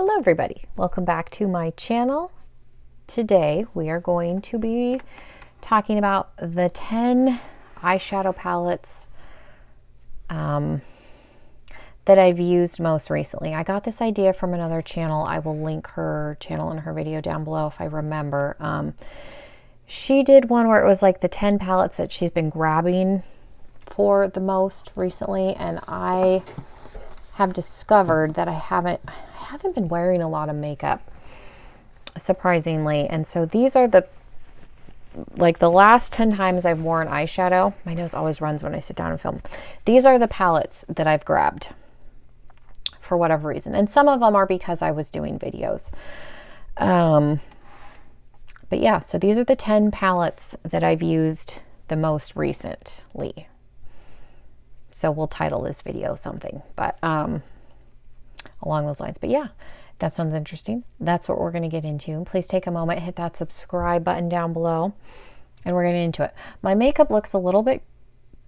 Hello everybody, welcome back to my channel. Today we are going to be talking about the 10 eyeshadow palettes that I've used most recently. I got this idea from another channel. I will link her channel and her video down below if I remember. She did one where it was like the 10 palettes that she's been grabbing for the most recently, and I have discovered that I haven't been wearing a lot of makeup, surprisingly. And so these are the last 10 times I've worn eyeshadow. My nose always runs when I sit down and film. These are the palettes that I've grabbed for whatever reason. And some of them are because I was doing videos. But yeah, so these are the 10 palettes that I've used the most recently. So we'll title this video something, but along those lines. But yeah, that sounds interesting. That's what we're going to get into. Please take a moment, hit that subscribe button down below, and we're getting into it. My makeup looks a little bit,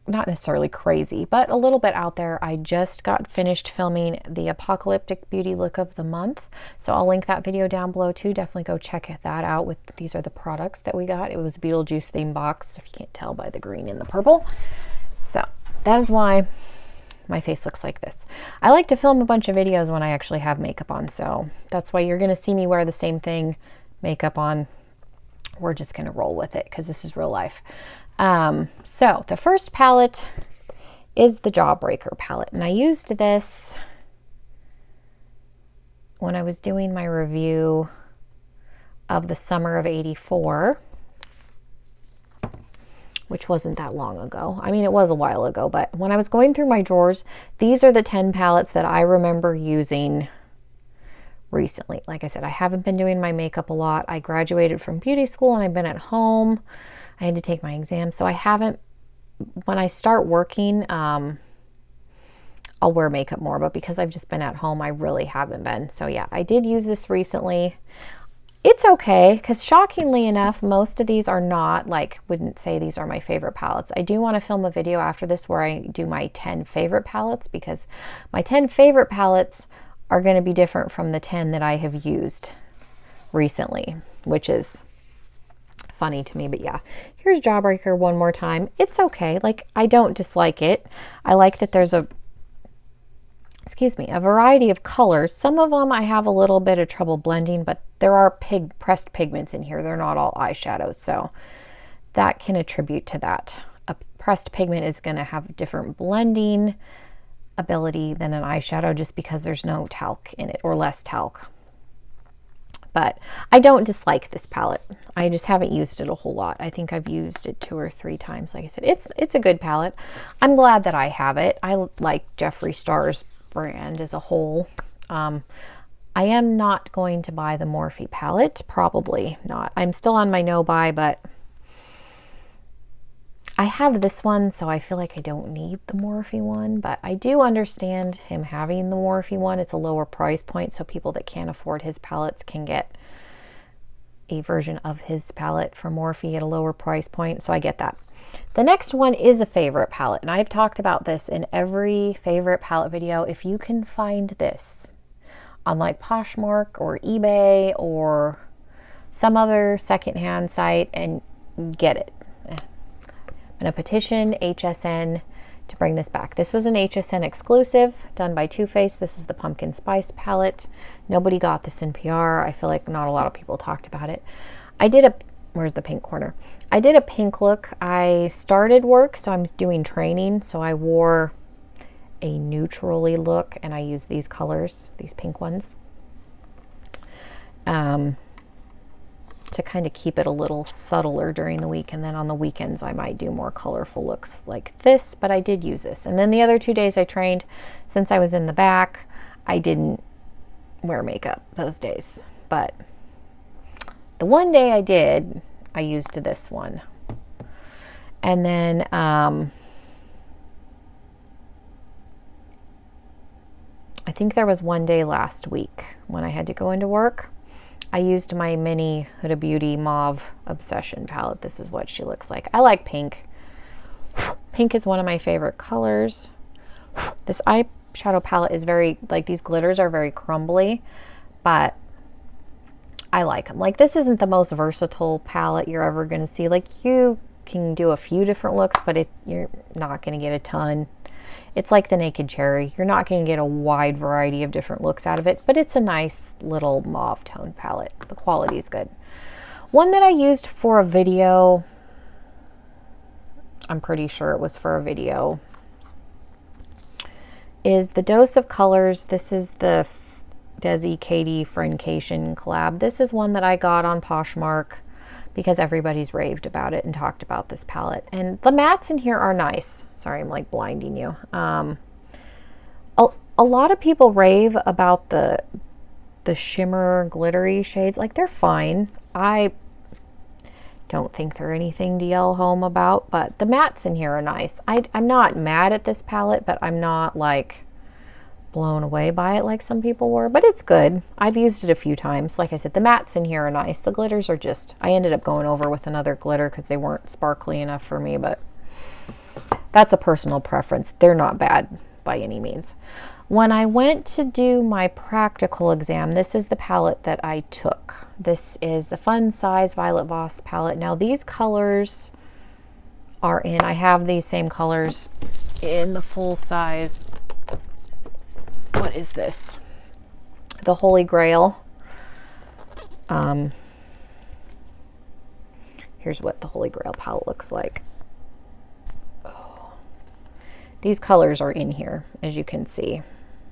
not necessarily crazy, but a little bit out there. I just got finished filming the Apocalyptic Beauty Look of the Month, so I'll link that video down below too. Definitely go check that out. These are the products that we got. It was a Beetlejuice themed box, if you can't tell by the green and the purple. So that is why my face looks like this. I like to film a bunch of videos when I actually have makeup on, so that's why you're going to see me wear the same thing, makeup on. We're just going to roll with it because this is real life. So the first palette is the Jawbreaker palette, and I used this when I was doing my review of the summer of '84, which wasn't that long ago. I mean, it was a while ago, but when I was going through my drawers, these are the 10 palettes that I remember using recently. Like I said, I haven't been doing my makeup a lot. I graduated from beauty school and I've been at home. I had to take my exam, so I haven't, when I start working, I'll wear makeup more, but because I've just been at home, I really haven't been. So yeah, I did use this recently. It's okay, because shockingly enough, most of these are not, wouldn't say these are my favorite palettes. I do want to film a video after this where I do my 10 favorite palettes, because my 10 favorite palettes are going to be different from the 10 that I have used recently, which is funny to me. But yeah, here's Jawbreaker one more time. It's okay. I don't dislike it. I like that there's a variety of colors. Some of them I have a little bit of trouble blending, but there are pressed pigments in here. They're not all eyeshadows, so that can attribute to that. A pressed pigment is going to have different blending ability than an eyeshadow just because there's no talc in it, or less talc. But I don't dislike this palette. I just haven't used it a whole lot. I think I've used it 2 or 3 times. Like I said, it's a good palette. I'm glad that I have it. I like Jeffree Star's brand as a whole. I am not going to buy the Morphe palette. Probably not. I'm still on my no buy, but I have this one, so I feel like I don't need the Morphe one, but I do understand him having the Morphe one. It's a lower price point, so people that can't afford his palettes can get a version of his palette from Morphe at a lower price point, so I get that. The next one is a favorite palette, and I've talked about this in every favorite palette video. If you can find this on Poshmark or eBay or some other secondhand site, and get it. I'm going to petition HSN to bring this back. This was an HSN exclusive done by Too Faced. This is the Pumpkin Spice palette. Nobody got this in PR. I feel like not a lot of people talked about it. I did a, where's the pink corner? I did a pink look. I started work, so I'm doing training. So I wore a neutrally look, and I used these colors, these pink ones, to kind of keep it a little subtler during the week. And then on the weekends, I might do more colorful looks like this, but I did use this. And then the other 2 days I trained, since I was in the back, I didn't wear makeup those days. But the one day I did, I used this one. And then I think there was one day last week when I had to go into work. I used my mini Huda Beauty Mauve Obsession palette. This is what she looks like. I like pink. Pink is one of my favorite colors. This eyeshadow palette is very, these glitters are very crumbly, but I like them. Like, this isn't the most versatile palette you're ever going to see. Like, you can do a few different looks, but you're not going to get a ton. It's like the Naked Cherry. You're not going to get a wide variety of different looks out of it, but it's a nice little mauve tone palette. The quality is good. One that I used for a video, I'm pretty sure it was for a video, is the Dose of Colors. This is the Desi Katie Friendcation collab. This is one that I got on Poshmark because everybody's raved about it and talked about this palette. And the mattes in here are nice. Sorry, I'm like blinding you. A lot of people rave about the shimmer glittery shades. Like, they're fine. I don't think they're anything to yell home about, but the mattes in here are nice. I'm not mad at this palette, but I'm not like blown away by it like some people were, but it's good. I've used it a few times. Like I said, the mattes in here are nice. The glitters are just, I ended up going over with another glitter because they weren't sparkly enough for me, but that's a personal preference. They're not bad by any means. When I went to do my practical exam, this is the palette that I took. This is the Fun Size Violet Voss palette. Now, these colors are in, I have these same colors in the full size. What is this? The Holy Grail. Here's what the Holy Grail palette looks like. Oh. These colors are in here, as you can see,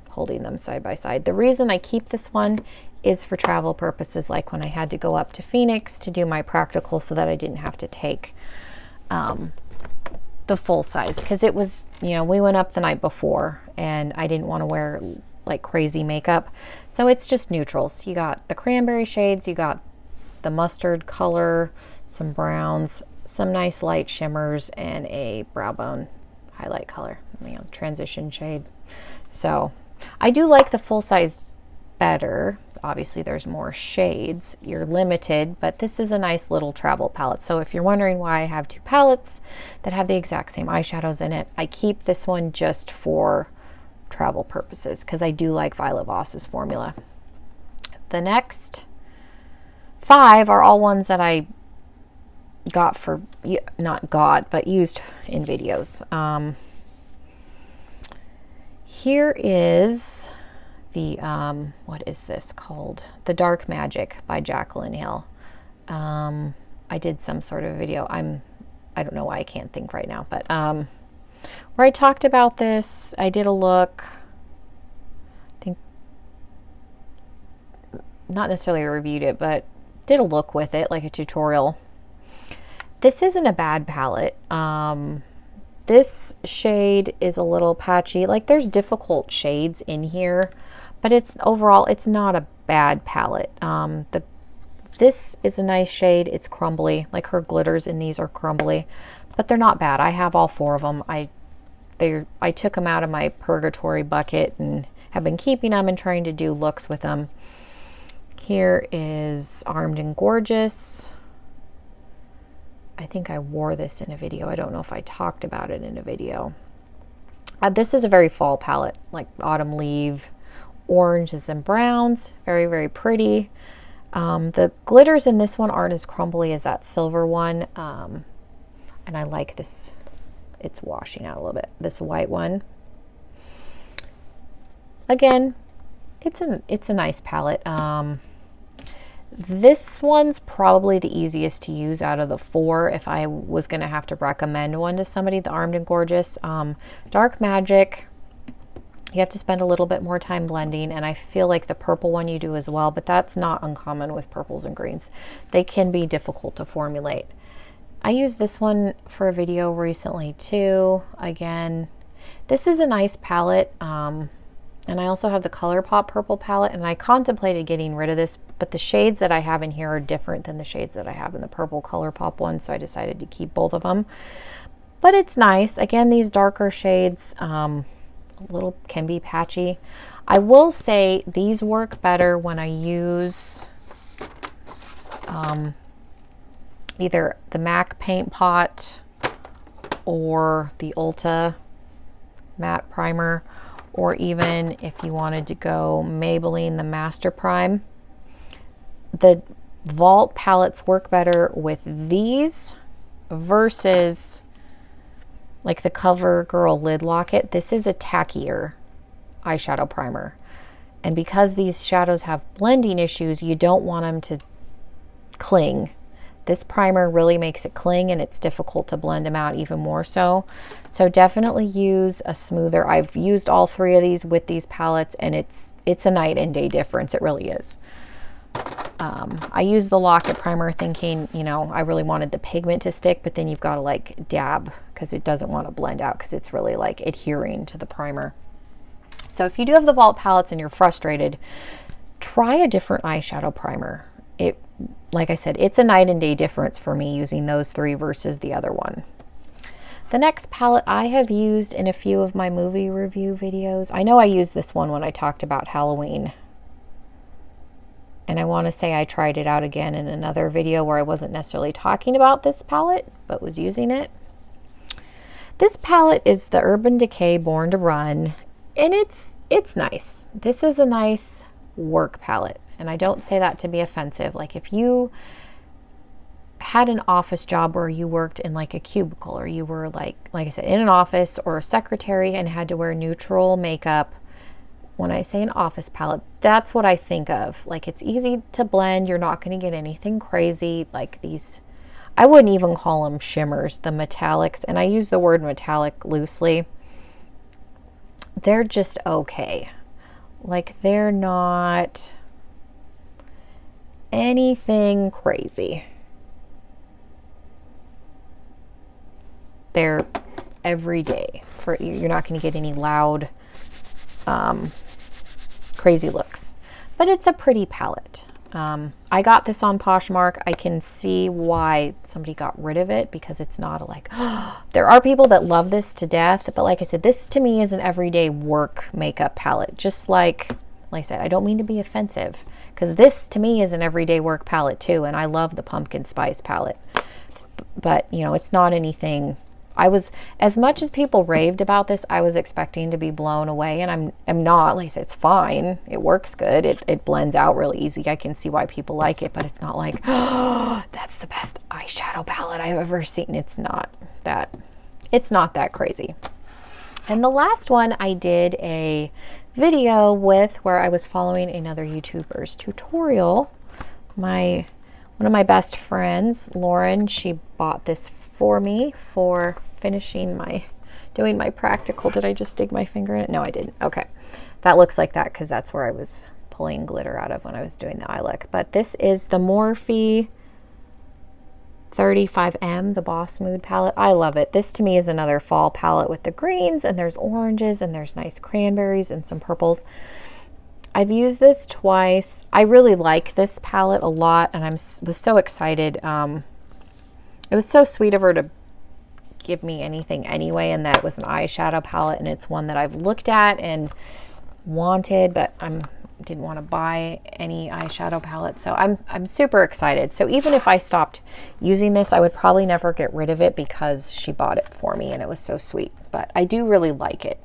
holding them side by side. The reason I keep this one is for travel purposes, like when I had to go up to Phoenix to do my practical so that I didn't have to take the full size, because it was, you know, we went up the night before and I didn't want to wear like crazy makeup. So it's just neutrals. You got the cranberry shades, you got the mustard color, some browns, some nice light shimmers, and a brow bone highlight color, you know, transition shade. So I do like the full size better. Obviously there's more shades, you're limited, but this is a nice little travel palette. So if you're wondering why I have two palettes that have the exact same eyeshadows in it, I keep this one just for travel purposes because I do like Violet Voss's formula. The next 5 are all ones that I got for, not got, but used in videos. Here is the, what is this called? The Dark Magic by Jaclyn Hill. I did some sort of video. I don't know why I can't think right now, but where I talked about this, I did a look, I think, not necessarily reviewed it, but did a look with it, like a tutorial. This isn't a bad palette. This shade is a little patchy. Like, there's difficult shades in here, but it's overall, it's not a bad palette. This is a nice shade. It's crumbly. Like, her glitters in these are crumbly, but they're not bad. I have all 4 of them. I took them out of my purgatory bucket and have been keeping them and trying to do looks with them. Here is Armed and Gorgeous. I think I wore this in a video. I don't know if I talked about it in a video. This is a very fall palette, like autumn leaf, oranges and browns. Very, very pretty. The glitters in this one aren't as crumbly as that silver one. And I like this. It's washing out a little bit. This white one. Again, it's a nice palette. This one's probably the easiest to use out of the 4 if I was going to have to recommend one to somebody, the Armed and Gorgeous. Dark Magic, you have to spend a little bit more time blending, and I feel like the purple one you do as well, but that's not uncommon with purples and greens. They can be difficult to formulate. I used this one for a video recently too. Again, this is a nice palette. And I also have the ColourPop purple palette, and I contemplated getting rid of this, but the shades that I have in here are different than the shades that I have in the purple ColourPop one, so I decided to keep both of them. But it's nice. Again, these darker shades a little can be patchy. I will say these work better when I use either the MAC Paint Pot or the Ulta matte primer, or even if you wanted to go Maybelline the Master Prime. The Vault palettes work better with these versus like the CoverGirl Lid Locket. This is a tackier eyeshadow primer. And because these shadows have blending issues, you don't want them to cling. This primer really makes it cling, and it's difficult to blend them out even more so. So definitely use a smoother. I've used all three of these with these palettes, and it's a night and day difference. It really is. I used the Locket primer thinking, you know, I really wanted the pigment to stick, but then you've got to like dab because it doesn't want to blend out because it's really like adhering to the primer. So if you do have the Vault palettes and you're frustrated, try a different eyeshadow primer. Like I said, it's a night and day difference for me using those three versus the other one. The next palette I have used in a few of my movie review videos. I know I used this one when I talked about Halloween. And I want to say I tried it out again in another video where I wasn't necessarily talking about this palette, but was using it. This palette is the Urban Decay Born to Run, and it's nice. This is a nice work palette, and I don't say that to be offensive. Like if you had an office job where you worked in like a cubicle, or you were like I said, in an office or a secretary and had to wear neutral makeup. When I say an office palette, that's what I think of. Like it's easy to blend. You're not going to get anything crazy like these. I wouldn't even call them shimmers, the metallics. And I use the word metallic loosely. They're just okay. Like they're not anything crazy. They're everyday. You're not going to get any loud crazy looks, but it's a pretty palette. I got this on Poshmark. I can see why somebody got rid of it because it's not like, there are people that love this to death, but like I said, this to me is an everyday work makeup palette. Just like I said, I don't mean to be offensive because this to me is an everyday work palette too, and I love the pumpkin spice palette, but you know, it's not anything. As much as people raved about this, I was expecting to be blown away, and I'm not. Like I said, it's fine. It works good. It blends out really easy. I can see why people like it, but it's not like, oh, that's the best eyeshadow palette I've ever seen. It's not that crazy. And the last one I did a video with where I was following another YouTuber's tutorial. One of my best friends, Lauren, she bought this for me for doing my practical. Did I just dig my finger in it? No, I didn't. Okay. That looks like that because that's where I was pulling glitter out of when I was doing the eye look. But this is the Morphe 35M, the Boss Mood palette. I love it. This to me is another fall palette with the greens, and there's oranges, and there's nice cranberries and some purples. I've used this twice. I really like this palette a lot, and was so excited. It was so sweet of her to give me anything anyway, and that it was an eyeshadow palette, and it's one that I've looked at and wanted, but didn't want to buy any eyeshadow palette. So I'm super excited. So even if I stopped using this, I would probably never get rid of it because she bought it for me and it was so sweet. But I do really like it.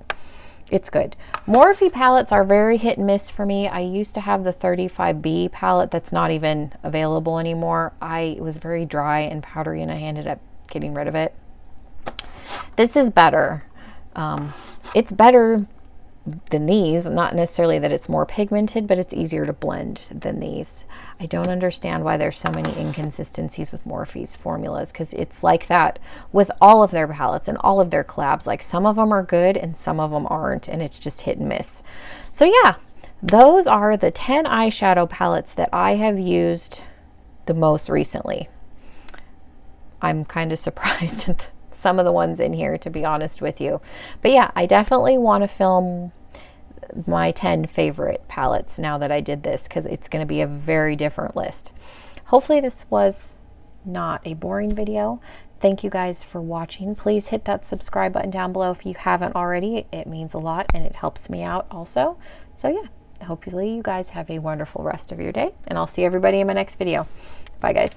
It's good. Morphe palettes are very hit and miss for me. I used to have the 35B palette that's not even available anymore. It was very dry and powdery, and I ended up getting rid of it. This is better. It's better than these. Not necessarily that it's more pigmented, but it's easier to blend than these. I don't understand why there's so many inconsistencies with Morphe's formulas, because it's like that with all of their palettes and all of their collabs. Like some of them are good and some of them aren't, and it's just hit and miss. So yeah, those are the 10 eyeshadow palettes that I have used the most recently. I'm kind of surprised at some of the ones in here, to be honest with you. But yeah, I definitely want to film my 10 favorite palettes now that I did this, because it's going to be a very different list. Hopefully this was not a boring video. Thank you guys for watching. Please hit that subscribe button down below if you haven't already. It means a lot and it helps me out also. So yeah, hopefully you guys have a wonderful rest of your day, and I'll see everybody in my next video. Bye guys.